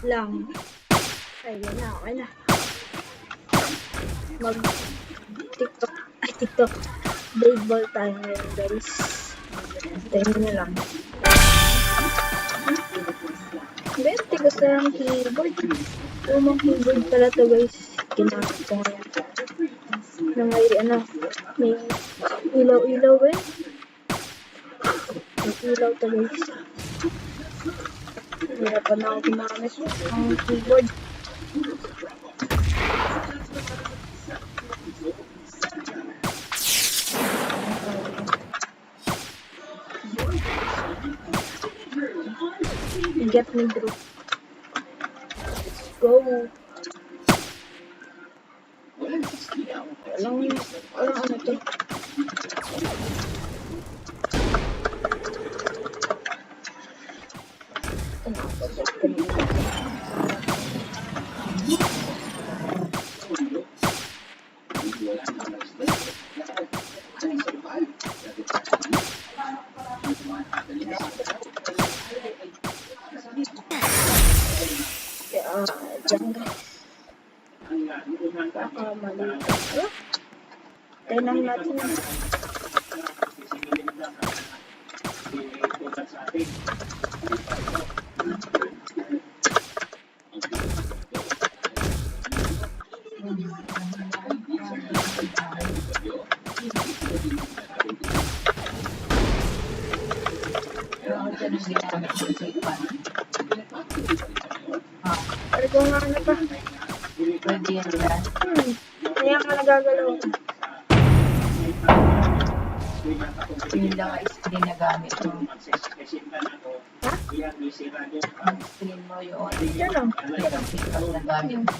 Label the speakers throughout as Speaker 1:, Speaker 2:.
Speaker 1: lang. Ayun na, okay na. TikTok baseball tayo ngayon, guys. Tayo na lang. Berte ko sa keyboard. Lumang keyboard pala to, guys. Ginamit ko ngayon. Na may ilaw-ilaw eh. May ilaw to, guys. Hirapan na ako gumamit ang keyboard. Get me through. Let's go. Walang ano to. Diyan guys. Baka mali. Tignan natin. Pero kung ano pa?
Speaker 2: Pwede yan dyan.
Speaker 1: Kaya ka nagagalaw.
Speaker 2: Yun lang ang screen na gamit mo.
Speaker 1: Ha?
Speaker 2: Ang screen mo yun.
Speaker 1: Yan lang.
Speaker 2: Yung pickup na gamit mo.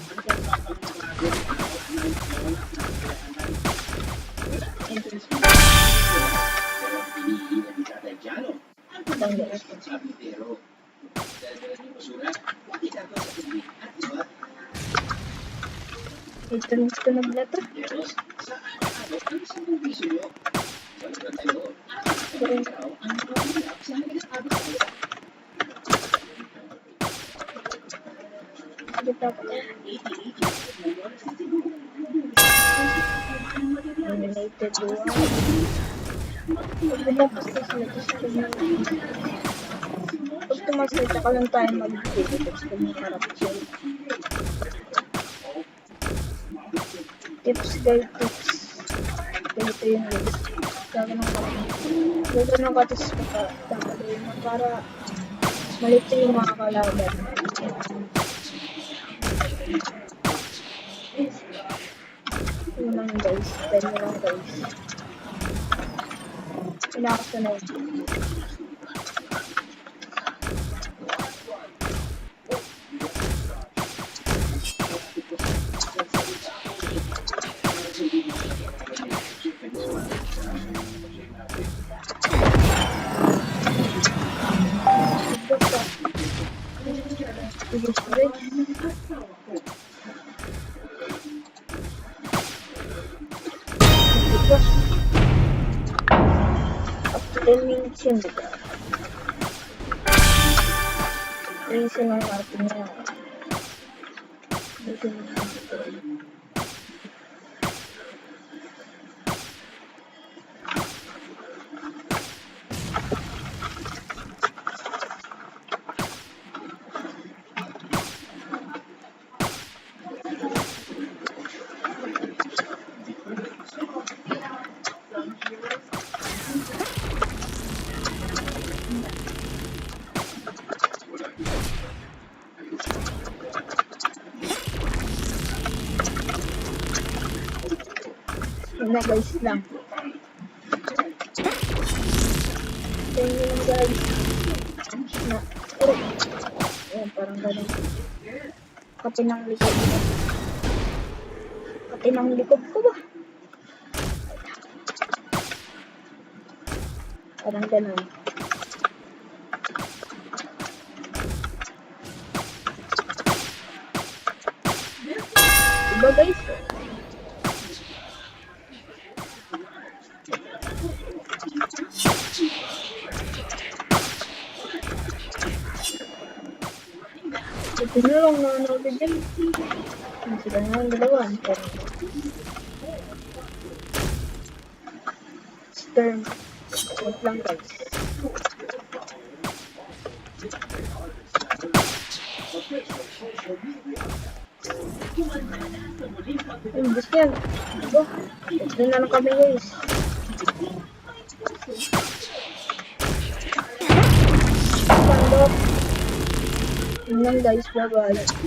Speaker 1: Ito na tunog na to. Eliminated one. Pag tumasita ka lang tayo mag-tips kung may harap siya. Tips guys, tips. Ganito yung guys. Gagawin ko tapos papagawin mo para malito yung mga kalaban. Yun lang guys. Then yun lang guys. Pinakasunod. Up to 10 minutes yun, diba? Reason lang natin yan. Reason lang natin. Na guys lang. Tingnan nyo lang guys. Na. Ayan, parang ganun. Pati ng likod ko. Pati ng likod ko ba? Parang ganun. Diba guys? Ito na lang nanonood dyan. Sila na ang dalawa. Stern. Wait lang guys. Yung gusto yan. Ito. Ito na lang kami guys. Pandok. Yun lang guys. Bye bye.